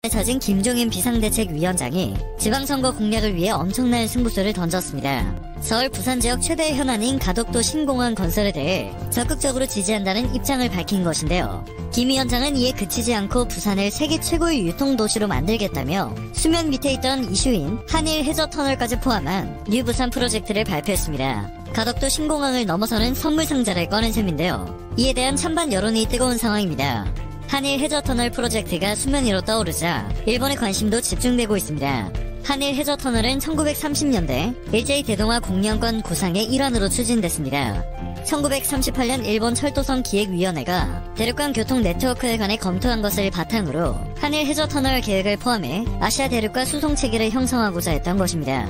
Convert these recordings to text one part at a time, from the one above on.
찾은 김종인 비상대책위원장이 지방선거 공략을 위해 엄청난 승부수를 던졌습니다. 서울 부산 지역 최대 현안인 가덕도 신공항 건설에 대해 적극적으로 지지한다는 입장을 밝힌 것인데요. 김 위원장은 이에 그치지 않고 부산을 세계 최고의 유통도시로 만들겠다며 수면 밑에 있던 이슈인 한일 해저터널까지 포함한 뉴부산 프로젝트를 발표했습니다. 가덕도 신공항을 넘어서는 선물상자를 꺼낸 셈인데요. 이에 대한 찬반 여론이 뜨거운 상황입니다. 한일 해저터널 프로젝트가 수면 위로 떠오르자 일본의 관심도 집중되고 있습니다. 한일 해저터널은 1930년대 일제히 대동아 공영권 구상의 일환으로 추진됐습니다. 1938년 일본 철도성 기획위원회가 대륙간 교통 네트워크에 관해 검토한 것을 바탕으로 한일 해저터널 계획을 포함해 아시아 대륙과 수송 체계를 형성하고자 했던 것입니다.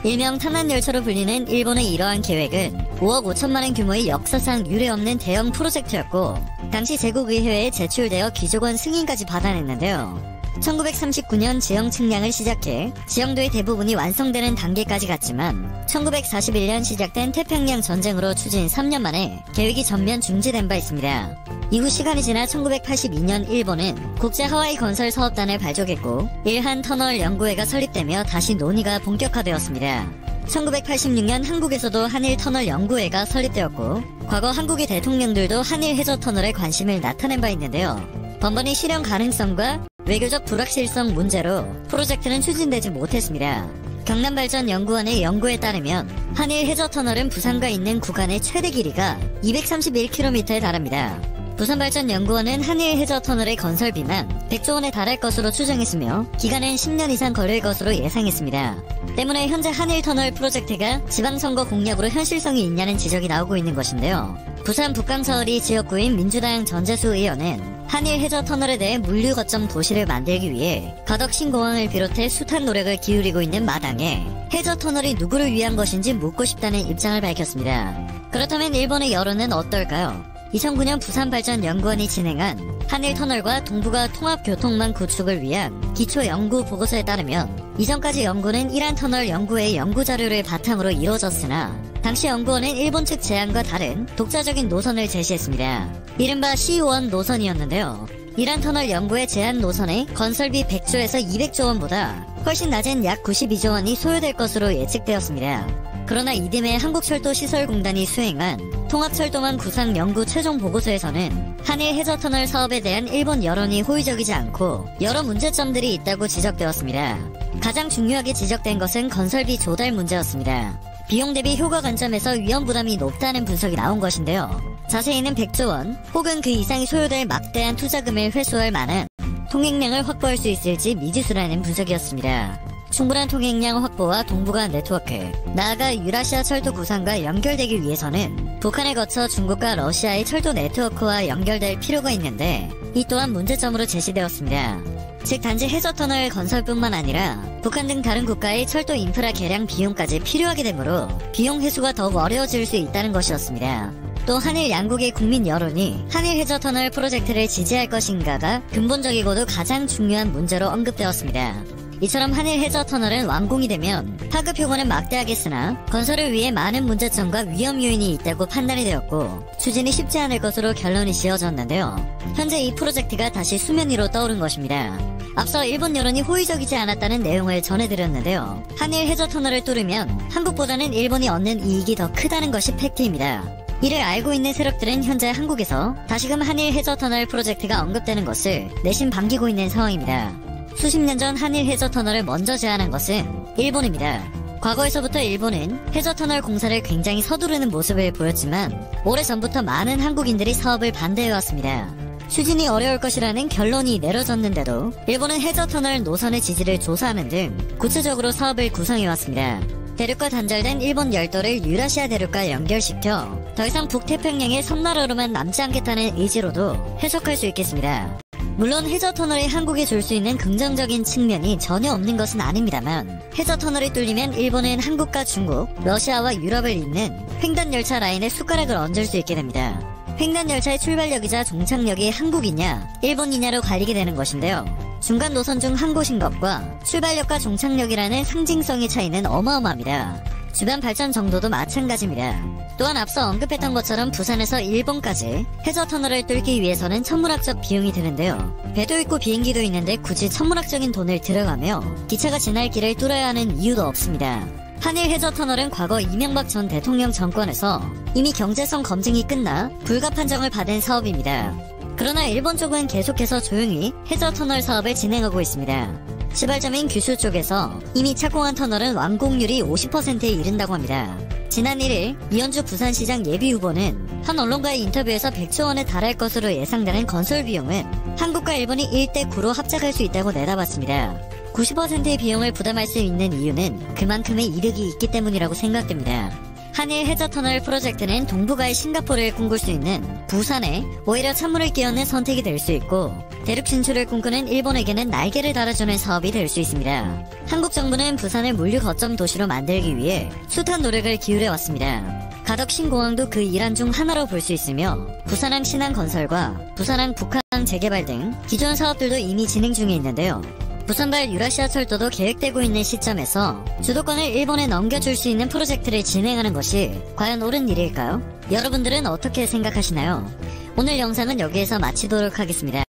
일명 탄환열차로 불리는 일본의 이러한 계획은 5억 5천만 원 규모의 역사상 유례없는 대형 프로젝트였고 당시 제국의회에 제출되어 기조관 승인까지 받아냈는데요. 1939년 지형 측량을 시작해 지형도의 대부분이 완성되는 단계까지 갔지만 1941년 시작된 태평양 전쟁으로 추진 3년 만에 계획이 전면 중지된 바 있습니다. 이후 시간이 지나 1982년 일본은 국제 하와이 건설 사업단을 발족했고 일한 터널 연구회가 설립되며 다시 논의가 본격화되었습니다. 1986년 한국에서도 한일 터널 연구회가 설립되었고 과거 한국의 대통령들도 한일 해저터널에 관심을 나타낸 바 있는데요. 번번이 실현 가능성과 외교적 불확실성 문제로 프로젝트는 추진되지 못했습니다. 경남발전연구원의 연구에 따르면 한일 해저터널은 부산과 있는 구간의 최대 길이가 231km에 달합니다. 부산발전연구원은 한일 해저터널의 건설비만 100조 원에 달할 것으로 추정했으며 기간은 10년 이상 걸릴 것으로 예상했습니다. 때문에 현재 한일터널 프로젝트가 지방선거 공약으로 현실성이 있냐는 지적이 나오고 있는 것인데요. 부산 북강서리 지역구인 민주당 전재수 의원은 한일 해저터널에 대해 물류 거점 도시를 만들기 위해 가덕 신공항을 비롯해 숱한 노력을 기울이고 있는 마당에 해저터널이 누구를 위한 것인지 묻고 싶다는 입장을 밝혔습니다. 그렇다면 일본의 여론은 어떨까요? 2009년 부산발전연구원이 진행한 한일터널과 동북아 통합교통망 구축을 위한 기초연구 보고서에 따르면 이전까지 연구는 이란터널 연구의 연구자료를 바탕으로 이루어졌으나 당시 연구원은 일본 측 제안과 다른 독자적인 노선을 제시했습니다. 이른바 C1 노선이었는데요. 이란터널 연구의 제안 노선의 건설비 100조에서 200조 원보다 훨씬 낮은 약 92조 원이 소요될 것으로 예측되었습니다. 그러나 이듬해 한국철도시설공단이 수행한 통합철도망 구상 연구 최종 보고서에서는 한일 해저터널 사업에 대한 일본 여론이 호의적이지 않고 여러 문제점들이 있다고 지적되었습니다. 가장 중요하게 지적된 것은 건설비 조달 문제였습니다. 비용 대비 효과 관점에서 위험 부담이 높다는 분석이 나온 것인데요. 자세히는 100조 원 혹은 그 이상이 소요될 막대한 투자금을 회수할 만한 통행량을 확보할 수 있을지 미지수라는 분석이었습니다. 충분한 통행량 확보와 동북아 네트워크, 나아가 유라시아 철도 구상과 연결되기 위해서는 북한을 거쳐 중국과 러시아의 철도 네트워크와 연결될 필요가 있는데 이 또한 문제점으로 제시되었습니다. 즉 단지 해저터널 건설뿐만 아니라 북한 등 다른 국가의 철도 인프라 개량 비용까지 필요하게 되므로 비용 회수가 더욱 어려워질 수 있다는 것이었습니다. 또 한일 양국의 국민 여론이 한일 해저터널 프로젝트를 지지할 것인가가 근본적이고도 가장 중요한 문제로 언급되었습니다. 이처럼 한일 해저터널은 완공이 되면 파급 효과는 막대하겠으나 건설을 위해 많은 문제점과 위험 요인이 있다고 판단이 되었고 추진이 쉽지 않을 것으로 결론이 지어졌는데요. 현재 이 프로젝트가 다시 수면 위로 떠오른 것입니다. 앞서 일본 여론이 호의적이지 않았다는 내용을 전해드렸는데요. 한일 해저터널을 뚫으면 한국보다는 일본이 얻는 이익이 더 크다는 것이 팩트입니다. 이를 알고 있는 세력들은 현재 한국에서 다시금 한일 해저터널 프로젝트가 언급되는 것을 내심 반기고 있는 상황입니다. 수십 년 전 한일 해저터널을 먼저 제안한 것은 일본입니다. 과거에서부터 일본은 해저터널 공사를 굉장히 서두르는 모습을 보였지만 오래전부터 많은 한국인들이 사업을 반대해왔습니다. 추진이 어려울 것이라는 결론이 내려졌는데도 일본은 해저터널 노선의 지지를 조사하는 등 구체적으로 사업을 구성해왔습니다. 대륙과 단절된 일본 열도를 유라시아 대륙과 연결시켜 더 이상 북태평양의 섬나라로만 남지 않겠다는 의지로도 해석할 수 있겠습니다. 물론 해저터널이 한국에 줄 수 있는 긍정적인 측면이 전혀 없는 것은 아닙니다만 해저터널이 뚫리면 일본은 한국과 중국, 러시아와 유럽을 잇는 횡단열차 라인에 숟가락을 얹을 수 있게 됩니다. 횡단열차의 출발역이자 종착역이 한국이냐 일본이냐로 갈리게 되는 것인데요. 중간 노선 중 한 곳인 것과 출발역과 종착역이라는 상징성의 차이는 어마어마합니다. 주변 발전 정도도 마찬가지입니다. 또한 앞서 언급했던 것처럼 부산에서 일본까지 해저터널을 뚫기 위해서는 천문학적 비용이 드는데요. 배도 있고 비행기도 있는데 굳이 천문학적인 돈을 들어가며 기차가 지날 길을 뚫어야 하는 이유도 없습니다. 한일 해저터널은 과거 이명박 전 대통령 정권에서 이미 경제성 검증이 끝나 불가 판정을 받은 사업입니다. 그러나 일본 쪽은 계속해서 조용히 해저터널 사업을 진행하고 있습니다. 시발점인 규슈 쪽에서 이미 착공한 터널은 완공률이 50%에 이른다고 합니다. 지난 1일 이현주 부산시장 예비후보는 한 언론과의 인터뷰에서 100조 원에 달할 것으로 예상되는 건설 비용은 한국과 일본이 1대9로 합작할 수 있다고 내다봤습니다. 90%의 비용을 부담할 수 있는 이유는 그만큼의 이득이 있기 때문이라고 생각됩니다. 한일 해저터널 프로젝트는 동북아의 싱가포르를 꿈꿀 수 있는 부산에 오히려 찬물을 끼얹는 선택이 될 수 있고 대륙 진출을 꿈꾸는 일본에게는 날개를 달아주는 사업이 될 수 있습니다. 한국 정부는 부산을 물류 거점 도시로 만들기 위해 숱한 노력을 기울여왔습니다. 가덕 신공항도 그 일환 중 하나로 볼 수 있으며 부산항 신항 건설과 부산항 북항 재개발 등 기존 사업들도 이미 진행 중에 있는데요. 부산발 유라시아 철도도 계획되고 있는 시점에서 주도권을 일본에 넘겨줄 수 있는 프로젝트를 진행하는 것이 과연 옳은 일일까요? 여러분들은 어떻게 생각하시나요? 오늘 영상은 여기에서 마치도록 하겠습니다.